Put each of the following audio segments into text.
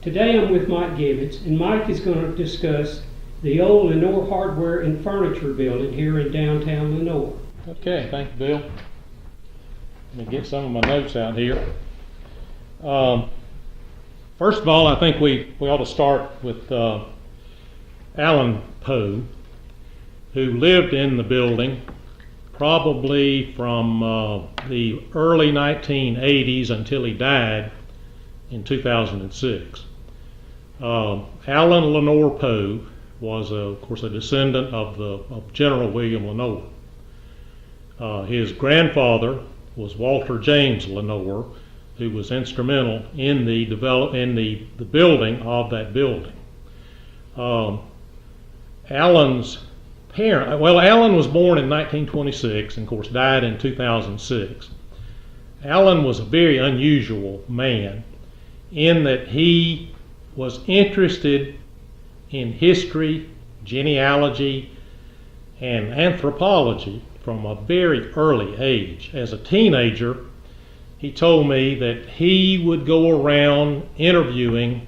Today I'm with Mike Gibbons, and Mike is going to discuss the old Lenoir Hardware and Furniture building here in downtown Lenoir. Okay, thank you, Bill. Let me get some of my notes out here. First of all, I think we ought to start with Allan Poe, who lived in the building probably from the early 1980s until he died in 2006. Allan Lenoir Poe was, of course, a descendant of General William Lenoir. His grandfather was Walter James Lenoir, who was instrumental in the building of that building. Allan's parent, well, Allan was born in 1926 and, of course, died in 2006. Allan was a very unusual man in that he was interested in history, genealogy, and anthropology from a very early age. As a teenager, he told me that he would go around interviewing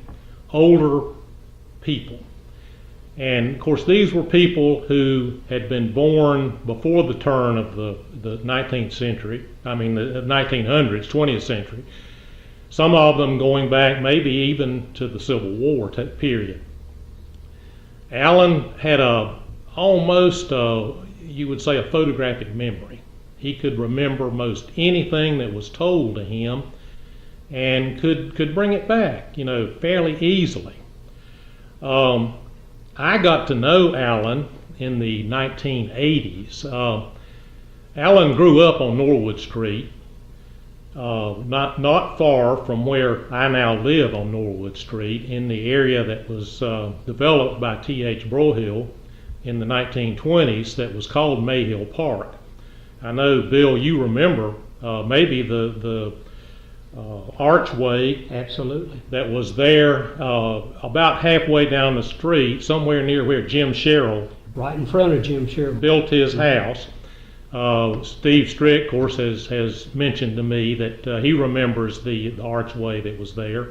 older people. And of course, these were people who had been born before the turn of the 19th century, the 1900s, 20th century. Some of them going back maybe even to the Civil War period. Allan had almost, you would say, a photographic memory. He could remember most anything that was told to him and could bring it back, fairly easily. I got to know Allan in the 1980s. Allan grew up on Norwood Street, not far from where I now live on Norwood Street, in the area that was developed by T.H. Brohill in the 1920s that was called Mayhill Park. I know, Bill, you remember maybe the archway. Absolutely. That was there about halfway down the street, somewhere near where Jim Sherrill, right in front of Jim Sherrill, built his house. Steve Strick, of course, has mentioned to me that he remembers the archway that was there.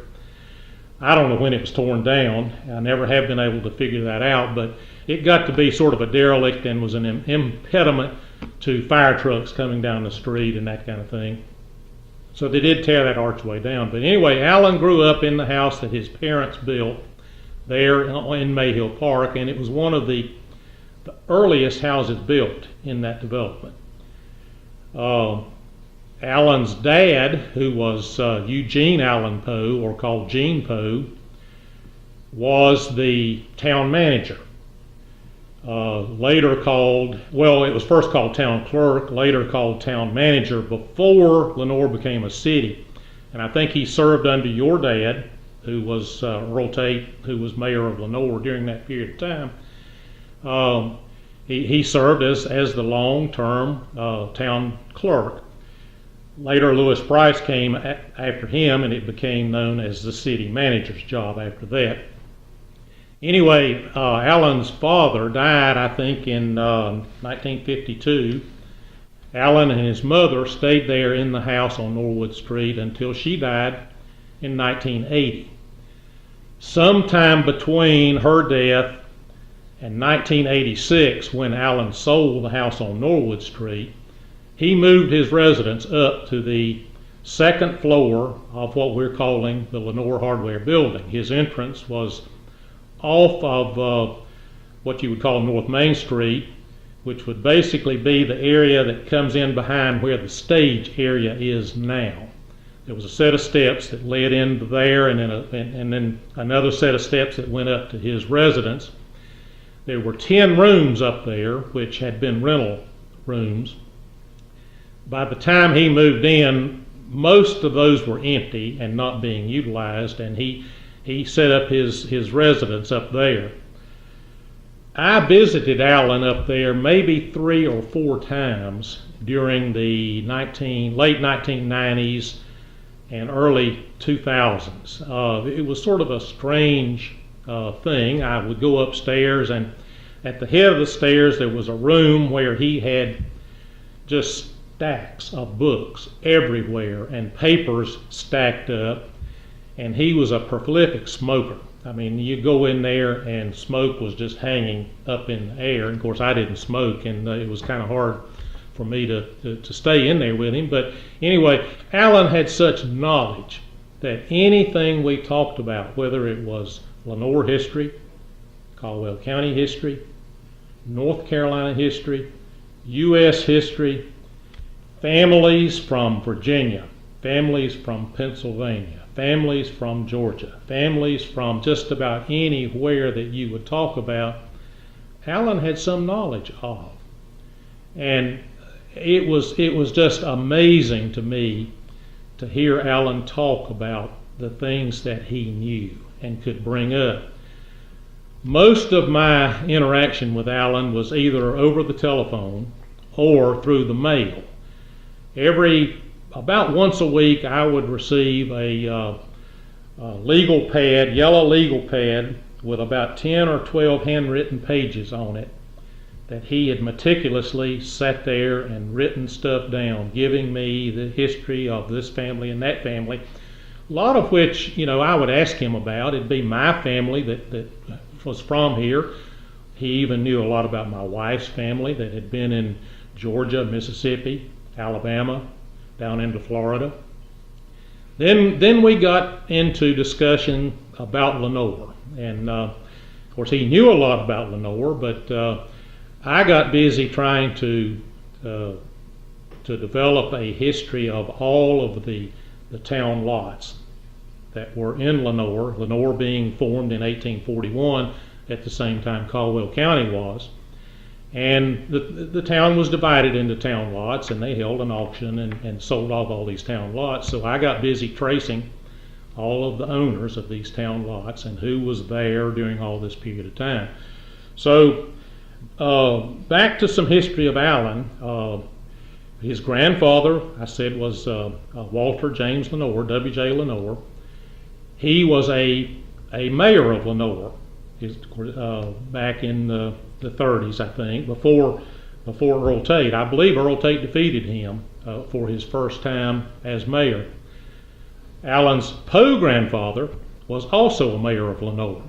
I don't know when it was torn down. I never have been able to figure that out, but it got to be sort of a derelict and was an impediment to fire trucks coming down the street and that kind of thing. So they did tear that archway down. But anyway, Allan grew up in the house that his parents built there in Mayhill Park, and it was one of the earliest houses built in that development. Allan's dad, who was Eugene Allan Poe, or called Gene Poe, was the town manager. Later called, well, it was first called town clerk, later called town manager before Lenoir became a city. And I think he served under your dad, who was Earl Tate, who was mayor of Lenoir during that period of time. He served as the long-term town clerk. Later, Lewis Price came after him, and it became known as the city manager's job after that. Anyway, Allan's father died, I think, in 1952. Allan and his mother stayed there in the house on Norwood Street until she died in 1980. Sometime between her death and 1986, when Allan sold the house on Norwood Street, he moved his residence up to the second floor of what we're calling the Lenoir Hardware building. His entrance was off of what you would call North Main Street, which would basically be the area that comes in behind where the stage area is now. There was a set of steps that led into there, and then another set of steps that went up to his residence. There were 10 rooms up there, which had been rental rooms. By the time he moved in, most of those were empty and not being utilized, and he set up his residence up there. I visited Allan up there maybe 3 or 4 times during the late 1990s and early 2000s. It was sort of a strange thing. I would go upstairs, and at the head of the stairs there was a room where he had just stacks of books everywhere and papers stacked up. and he was a prolific smoker. I mean, you go in there and smoke was just hanging up in the air. And of course, I didn't smoke, and it was kind of hard for me to stay in there with him. But anyway, Allan had such knowledge that anything we talked about, whether it was Lenoir history, Caldwell County history, North Carolina history, U.S. history, families from Virginia, families from Pennsylvania, families from Georgia, families from just about anywhere that you would talk about, Allan had some knowledge of. And it was just amazing to me to hear Allan talk about the things that he knew and could bring up. Most of my interaction with Allan was either over the telephone or through the mail. About once a week, I would receive a legal pad, yellow legal pad, with about 10 or 12 handwritten pages on it that he had meticulously sat there and written stuff down, giving me the history of this family and that family, a lot of which, I would ask him about. It'd be my family that was from here. He even knew a lot about my wife's family that had been in Georgia, Mississippi, Alabama, down into Florida. Then we got into discussion about Lenoir, and of course he knew a lot about Lenoir, but I got busy trying to develop a history of all of the town lots that were in Lenoir being formed in 1841 at the same time Caldwell County was. And the town was divided into town lots, and they held an auction and sold off all these town lots. So I got busy tracing all of the owners of these town lots and who was there during all this period of time. So back to some history of Allan. His grandfather, I said, was Walter James Lenoir, W.J. Lenoir. He was a mayor of Lenoir back in the 30s, I think, before Earl Tate. I believe Earl Tate defeated him for his first time as mayor. Allan's Poe grandfather was also a mayor of Lenoir.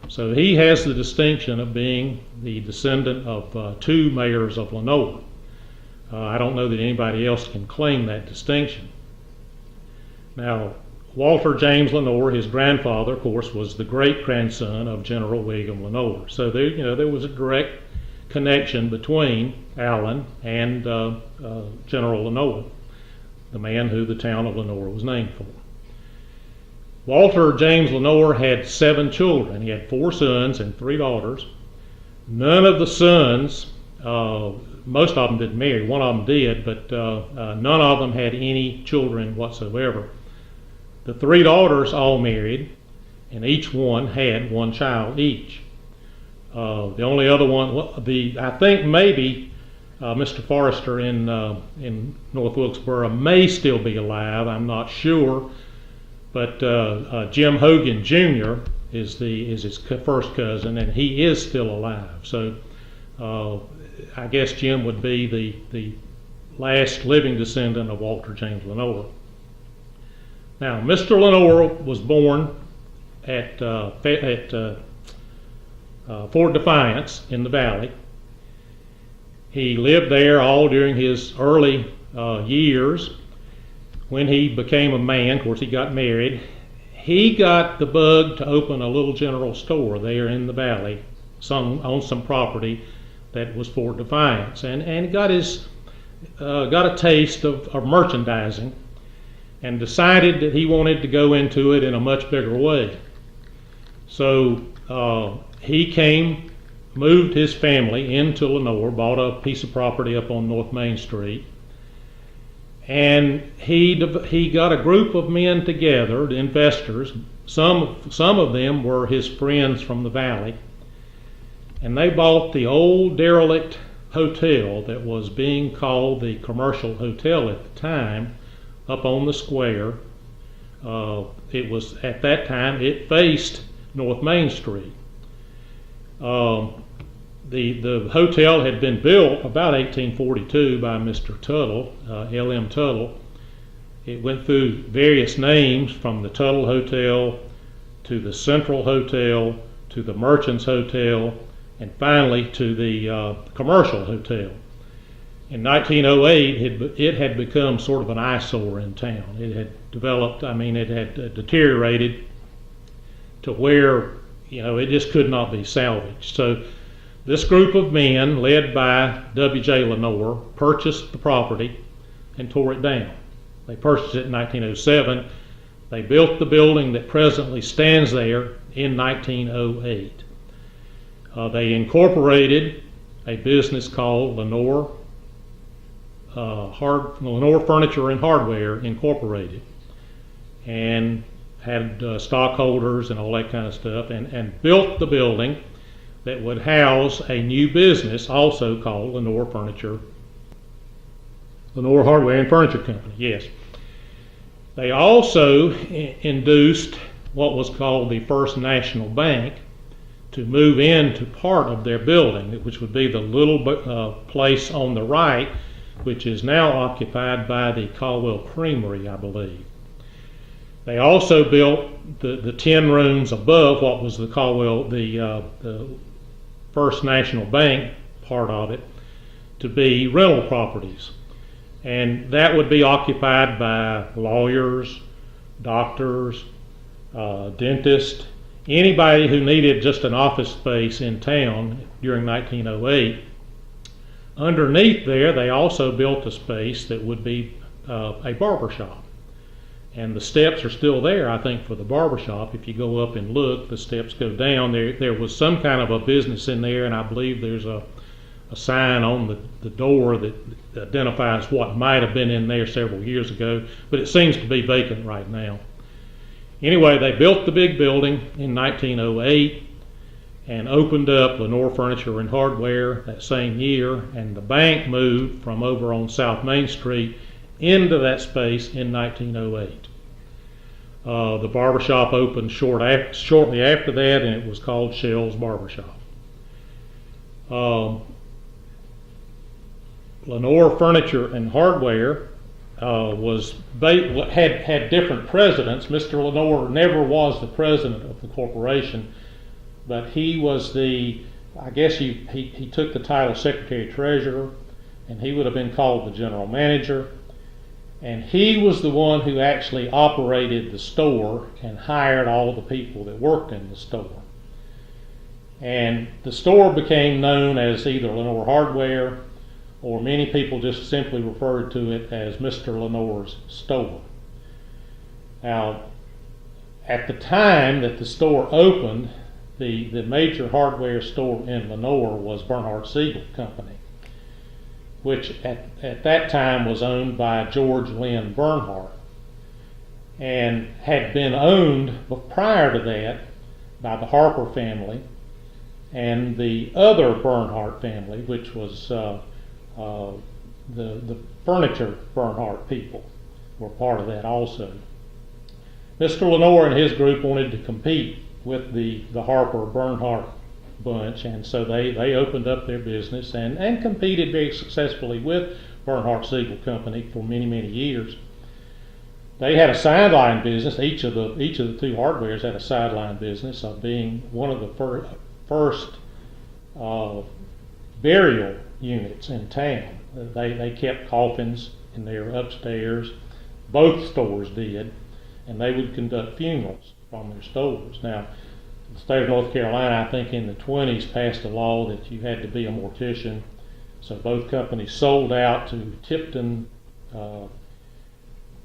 So he has the distinction of being the descendant of two mayors of Lenoir. I don't know that anybody else can claim that distinction. Now, Walter James Lenoir, his grandfather, of course, was the great-grandson of General William Lenoir. So there was a direct connection between Allan and General Lenoir, the man who the town of Lenoir was named for. Walter James Lenoir had 7 children. He had 4 sons and 3 daughters. None of the sons, most of them didn't marry. One of them did, but none of them had any children whatsoever. The 3 daughters all married, and each one had 1 child each. The only other one, I think maybe Mr. Forrester in North Wilkesboro may still be alive. I'm not sure, but Jim Hogan Jr. is his first cousin, and he is still alive. So I guess Jim would be the last living descendant of Walter James Lenoir. Now, Mr. Lenoir was born at Fort Defiance in the Valley. He lived there all during his early years. When he became a man, of course, he got married. He got the bug to open a little general store there in the Valley, on some property that was Fort Defiance, and got a taste of merchandising, and decided that he wanted to go into it in a much bigger way. So he moved his family into Lenoir, bought a piece of property up on North Main Street, and he got a group of men together, investors. Some of them were his friends from the Valley, and they bought the old derelict hotel that was being called the Commercial Hotel at the time, up on the square. It was, at that time, it faced North Main Street. The hotel had been built about 1842 by Mr. Tuttle, L.M. Tuttle, It went through various names, from the Tuttle Hotel to the Central Hotel to the Merchants Hotel, and finally to the Commercial Hotel. In 1908, it had become sort of an eyesore in town. It had developed, it had deteriorated to where, it just could not be salvaged. So this group of men, led by W.J. Lenoir, purchased the property and tore it down. They purchased it in 1907. They built the building that presently stands there in 1908. They incorporated a business called Lenoir Furniture and Hardware Incorporated, and had stockholders and all that kind of stuff, and built the building that would house a new business also called Lenoir Hardware and Furniture Company. Yes. They also induced what was called the First National Bank to move into part of their building, which would be the little place on the right, which is now occupied by the Caldwell Creamery, I believe. They also built the 10 rooms above what was the First National Bank part of it to be rental properties. And that would be occupied by lawyers, doctors, dentists, anybody who needed just an office space in town during 1908. Underneath there, they also built a space that would be a barber shop. And the steps are still there, I think, for the barber shop. If you go up and look, the steps go down. There was some kind of a business in there, and I believe there's a sign on the door that identifies what might have been in there several years ago, but it seems to be vacant right now. Anyway, they built the big building in 1908 and opened up Lenoir Furniture and Hardware that same year, and the bank moved from over on South Main Street into that space in 1908. The barbershop opened shortly after that, and it was called Shell's Barbershop. Lenoir Furniture and Hardware had different presidents. Mr. Lenoir never was the president of the corporation, but he was he took the title Secretary Treasurer, and he would have been called the General Manager. And he was the one who actually operated the store and hired all the people that worked in the store. And the store became known as either Lenoir Hardware, or many people just simply referred to it as Mr. Lenoir's store. Now, at the time that the store opened, the major hardware store in Lenoir was Bernhardt Siegel Company, which at that time was owned by George Lynn Bernhardt, and had been owned prior to that by the Harper family and the other Bernhardt family, which was the furniture Bernhardt people were part of that also. Mr. Lenoir and his group wanted to compete with the Harper Bernhardt bunch, and so they opened up their business and competed very successfully with Bernhardt Siegel Company for many, many years. They had a sideline business. Each of the two hardwares had a sideline business of being one of the first burial units in town. They kept coffins in their upstairs. Both stores did, and they would conduct funerals from their stores. Now, the state of North Carolina, I think in the 20s, passed a law that you had to be a mortician. So both companies sold out to Tipton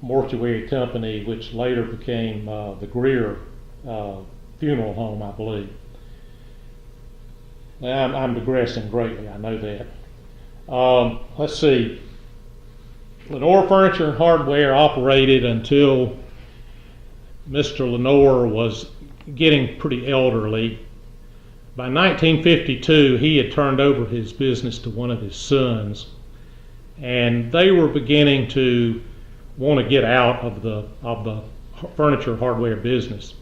Mortuary Company, which later became the Greer Funeral Home, I believe. Now, I'm digressing greatly, I know that. Let's see. Lenoir Furniture and Hardware operated until Mr. Lenoir was getting pretty elderly. By 1952, he had turned over his business to one of his sons, and they were beginning to want to get out of the furniture hardware business.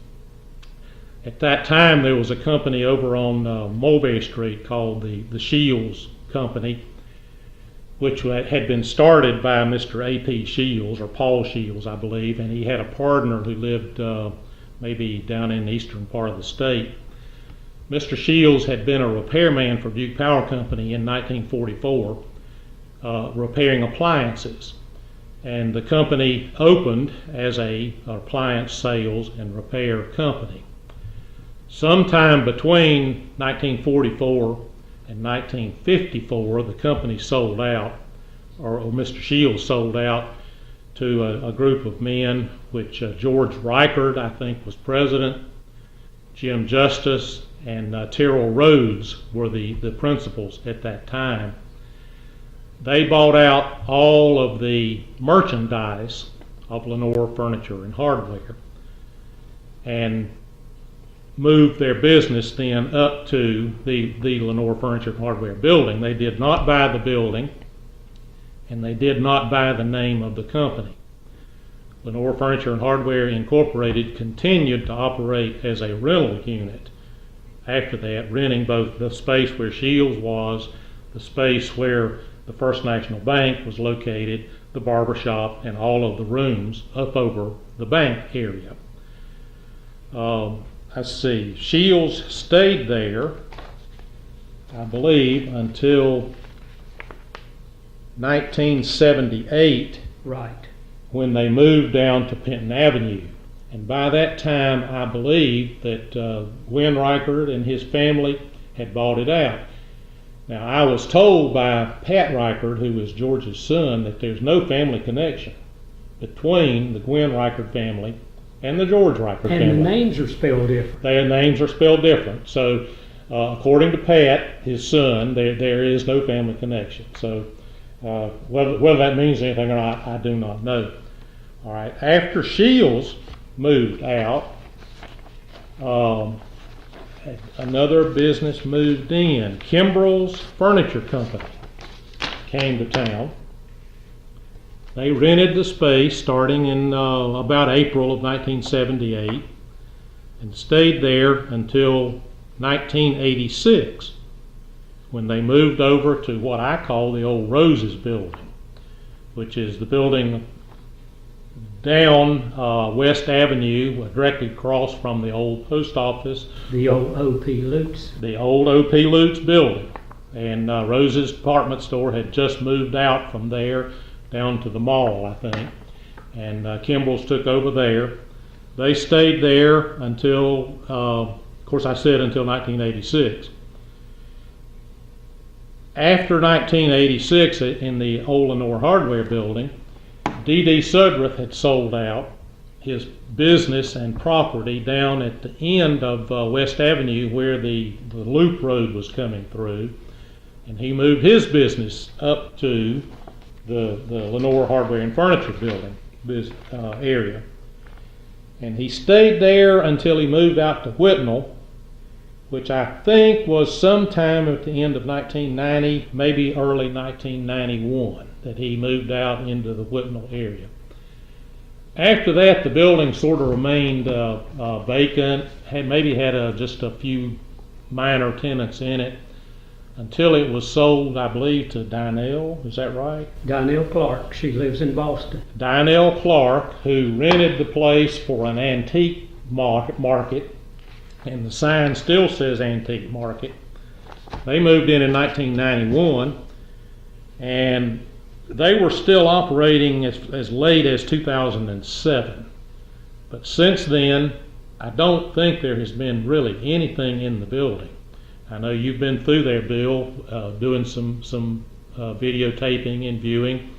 At that time, there was a company over on Mulberry Street called the Shields Company, which had been started by Mr. A.P. Shields, or Paul Shields, I believe, and he had a partner who lived maybe down in the eastern part of the state. Mr. Shields had been a repairman for Butte Power Company in 1944, repairing appliances. And the company opened as an appliance sales and repair company. Sometime between 1944 and 1954, the company sold out, or Mr. Shields sold out to a group of men, which George Reichard, I think, was president. Jim Justice and Terrell Rhodes were the principals at that time. They bought out all of the merchandise of Lenoir Furniture and Hardware and moved their business then up to the Lenoir Furniture and Hardware building. They did not buy the building, and they did not buy the name of the company. Lenoir Furniture and Hardware Incorporated continued to operate as a rental unit after that, renting both the space where Shields was, the space where the First National Bank was located, the barber shop, and all of the rooms up over the bank area. Let's see, Shields stayed there, I believe, until 1978, Right. when they moved down to Penton Avenue. And by that time, I believe that Gwen Reichard and his family had bought it out. Now, I was told by Pat Reichard, who was George's son, that there's no family connection between the Gwen Reichard family and the George Reichard family. And the names are spelled different. Their names are spelled different. So, according to Pat, his son, there is no family connection. So, whether that means anything or not, I do not know. All right. After Shields moved out, another business moved in. Kimbrell's Furniture Company came to town. They rented the space starting in about April of 1978 and stayed there until 1986, when they moved over to what I call the old Roses building, which is the building down West Avenue, directly across from the old post office. The old O.P. Lutz. The old O.P. Lutz building. And Rose's department store had just moved out from there down to the mall, I think. And Kimbrell's took over there. They stayed there until, of course I said until 1986. After 1986, in the old Lenoir Hardware building, D.D. Sudreth had sold out his business and property down at the end of West Avenue where the loop road was coming through, and he moved his business up to the Lenoir Hardware and Furniture building area. And he stayed there until he moved out to Whitnall, which I think was sometime at the end of 1990, maybe early 1991, that he moved out into the Whitnall area. After that, the building sort of remained vacant, had just a few minor tenants in it, until it was sold, I believe, to Dinell. Is that right? Dinell Clark. She lives in Boston. Dinell Clark, who rented the place for an antique market, and the sign still says antique market. They moved in 1991, and they were still operating as late as 2007. But since then, I don't think there has been really anything in the building. I know you've been through there, Bill, doing some videotaping and viewing,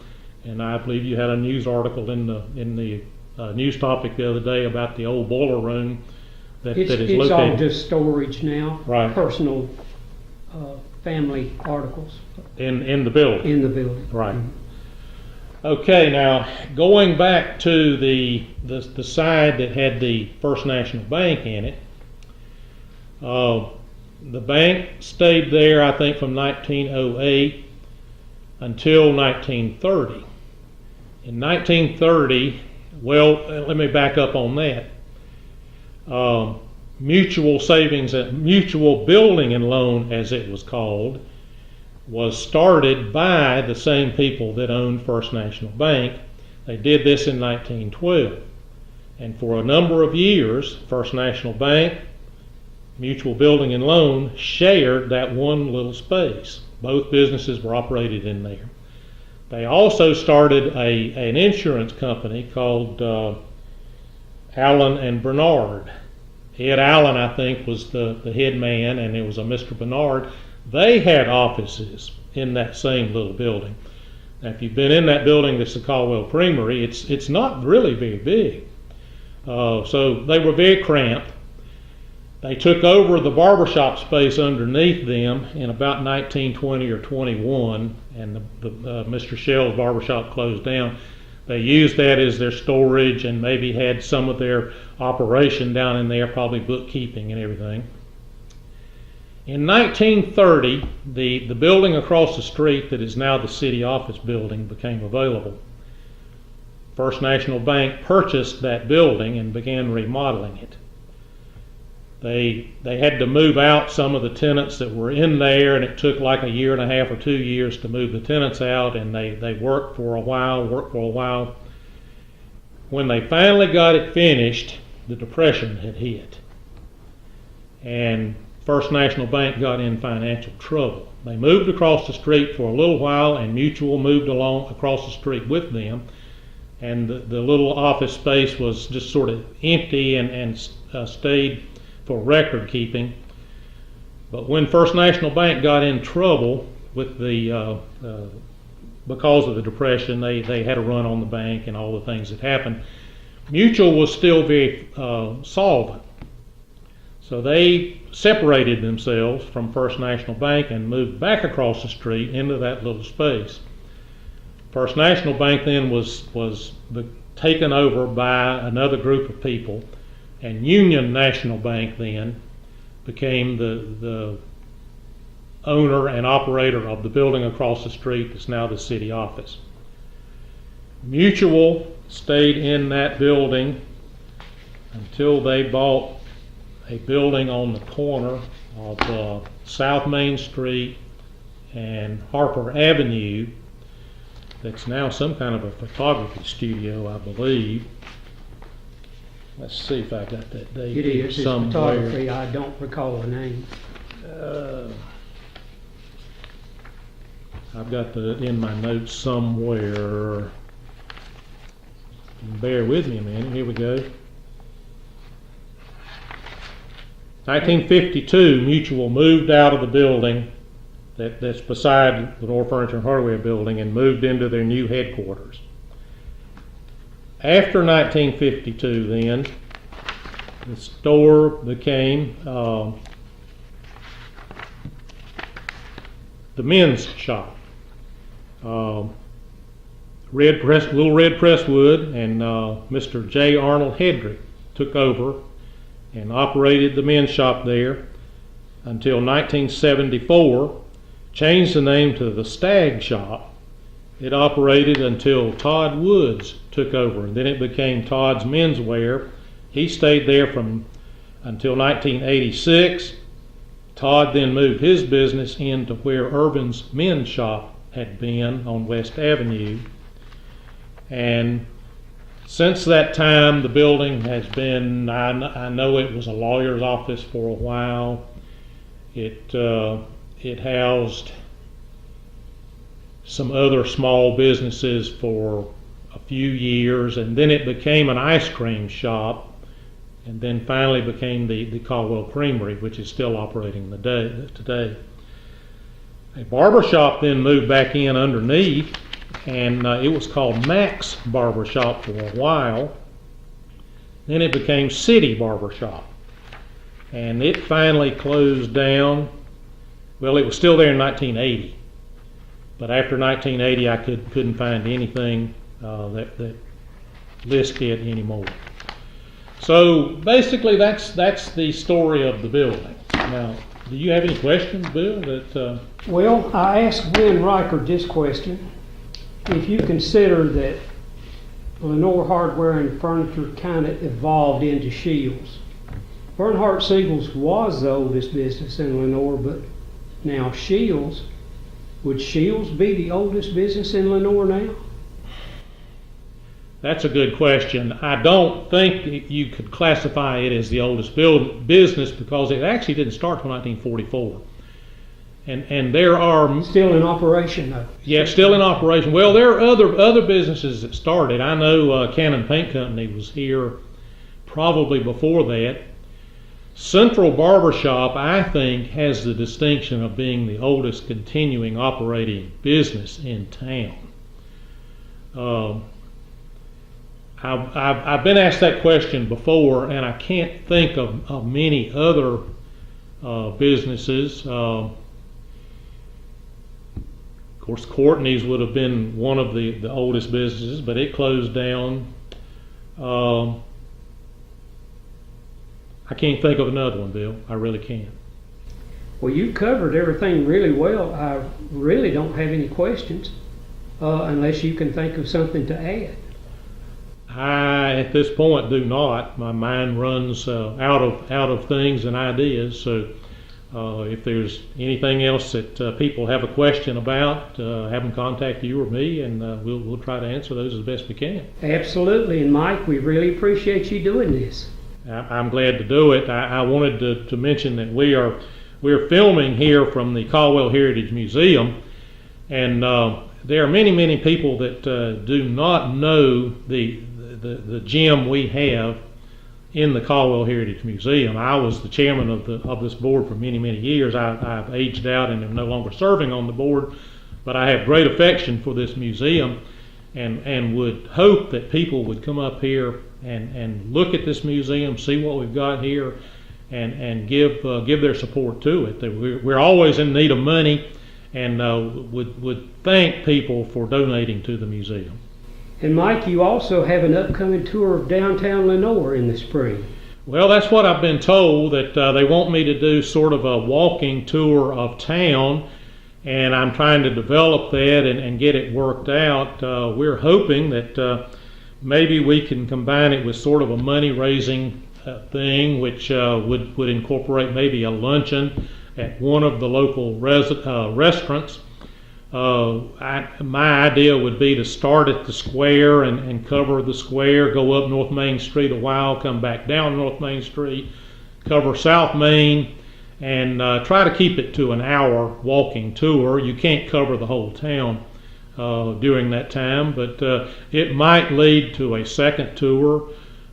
and I believe you had a news article in the news topic the other day about the old boiler room that is located. It's all just storage now, right? Personal, family articles in the building. In the building, right? Mm-hmm. Okay, now going back to the side that had the First National Bank in it. The bank stayed there, I think, from 1908 until 1930. In 1930, well, let me back up on that. Mutual Savings, Mutual Building and Loan, as it was called, was started by the same people that owned First National Bank. They did this in 1912. And for a number of years, First National Bank, Mutual Building and Loan shared that one little space. Both businesses were operated in there. They also started an insurance company called Allan and Bernard. Ed Allan, I think, was the head man, and it was a Mr. Bernard. They had offices in that same little building. Now, if you've been in that building that's the Caldwell Creamery, it's not really very big. So they were very cramped. They took over the barbershop space underneath them in about 1920 or 21, and Mr. Shell's barbershop closed down. They used that as their storage and maybe had some of their operation down in there, probably bookkeeping and everything. In 1930, the building across the street that is now the city office building became available. First National Bank purchased that building and began remodeling it. They had to move out some of the tenants that were in there, and it took like a year and a half or 2 years to move the tenants out, and they worked for a while. When they finally got it finished, the Depression had hit. And First National Bank got in financial trouble. They moved across the street for a little while, and Mutual moved along across the street with them. And the little office space was just sort of empty and stayed for record keeping. But when First National Bank got in trouble with because of the Depression, they had a run on the bank and all the things that happened. Mutual was still very solvent. So they separated themselves from First National Bank and moved back across the street into that little space. First National Bank then was taken over by another group of people, and Union National Bank then became the owner and operator of the building across the street that's now the city office. Mutual stayed in that building until they bought a building on the corner of South Main Street and Harper Avenue that's now some kind of a photography studio, I believe. Let's see if I got that date. It is. It's somewhere. Photography. I don't recall the name. I've got in my notes somewhere. Bear with me a minute. Here we go. 1952, Mutual moved out of the building that's beside the Lenoir Furniture and Hardware building and moved into their new headquarters. After 1952, then, the store became the men's shop. Little Red Presswood and Mr. J. Arnold Hedrick took over and operated the men's shop there until 1974, changed the name to the Stag Shop. It operated until Todd Woods took over, and then it became Todd's Menswear. He stayed there until 1986. Todd then moved his business into where Irvin's Men's Shop had been on West Avenue. And since that time, the building has been, I know it was a lawyer's office for a while. It housed some other small businesses for a few years, and then it became an ice cream shop, and then finally became the Caldwell Creamery, which is still operating today. A barber shop then moved back in underneath, and it was called Max Barber Shop for a while. Then it became City Barber Shop, and it finally closed down. Well, it was still there in 1980, but after 1980 I couldn't find anything that listed it anymore. So basically that's the story of the building. Now, do you have any questions, Bill? Well, I asked Glenn Riker this question. If you consider that Lenoir Hardware and Furniture kind of evolved into Shields. Bernhardt Siegel's was the oldest business in Lenoir, but now Shields Would Shields be the oldest business in Lenoir now? That's a good question. I don't think you could classify it as the oldest business because it actually didn't start until 1944. And there are still in operation though. Yeah, still in operation. Well, there are other businesses that started. I know Cannon Paint Company was here probably before that. Central Barbershop, I think, has the distinction of being the oldest continuing operating business in town. I've been asked that question before, and I can't think of many other businesses. Of course, Courtney's would have been one of the oldest businesses, but it closed down. I can't think of another one, Bill. I really can't. Well, you covered everything really well. I really don't have any questions, unless you can think of something to add. I, at this point, do not. My mind runs out of things and ideas. So, if there's anything else that people have a question about, have them contact you or me, and we'll try to answer those as best we can. Absolutely, and Mike, we really appreciate you doing this. I'm glad to do it. I wanted to mention that we're filming here from the Caldwell Heritage Museum, and there are many people that do not know the gem we have in the Caldwell Heritage Museum. I was the chairman of this board for many years. I've aged out and am no longer serving on the board, but I have great affection for this museum, and would hope that people would come up here and look at this museum, see what we've got here, and give their support to it. We're always in need of money, and would thank people for donating to the museum. And Mike, you also have an upcoming tour of downtown Lenoir in the spring. Well, that's what I've been told, that they want me to do sort of a walking tour of town, and I'm trying to develop that and get it worked out. We're hoping that maybe we can combine it with sort of a money-raising thing, which would incorporate maybe a luncheon at one of the local restaurants. My idea would be to start at the square and cover the square, go up North Main Street a while, come back down North Main Street, cover South Main, and try to keep it to an hour walking tour. You can't cover the whole town during that time, but it might lead to a second tour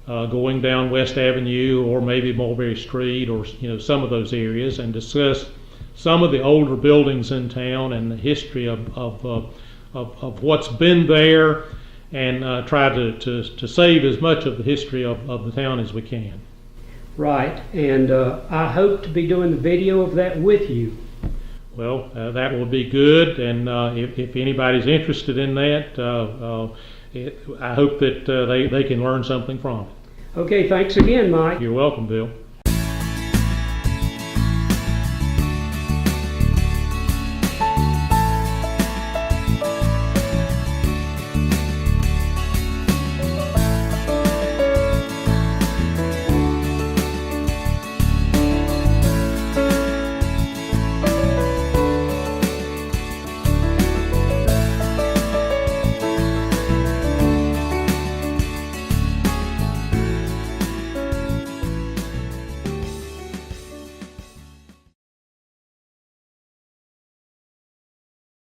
going down West Avenue or maybe Mulberry Street, or some of those areas, and discuss some of the older buildings in town and the history of what's been there, and try to save as much of the history of the town as we can. Right, and I hope to be doing the video of that with you. Well, that will be good, and if anybody's interested in that, I hope that they can learn something from it. Okay, thanks again, Mike. You're welcome, Bill.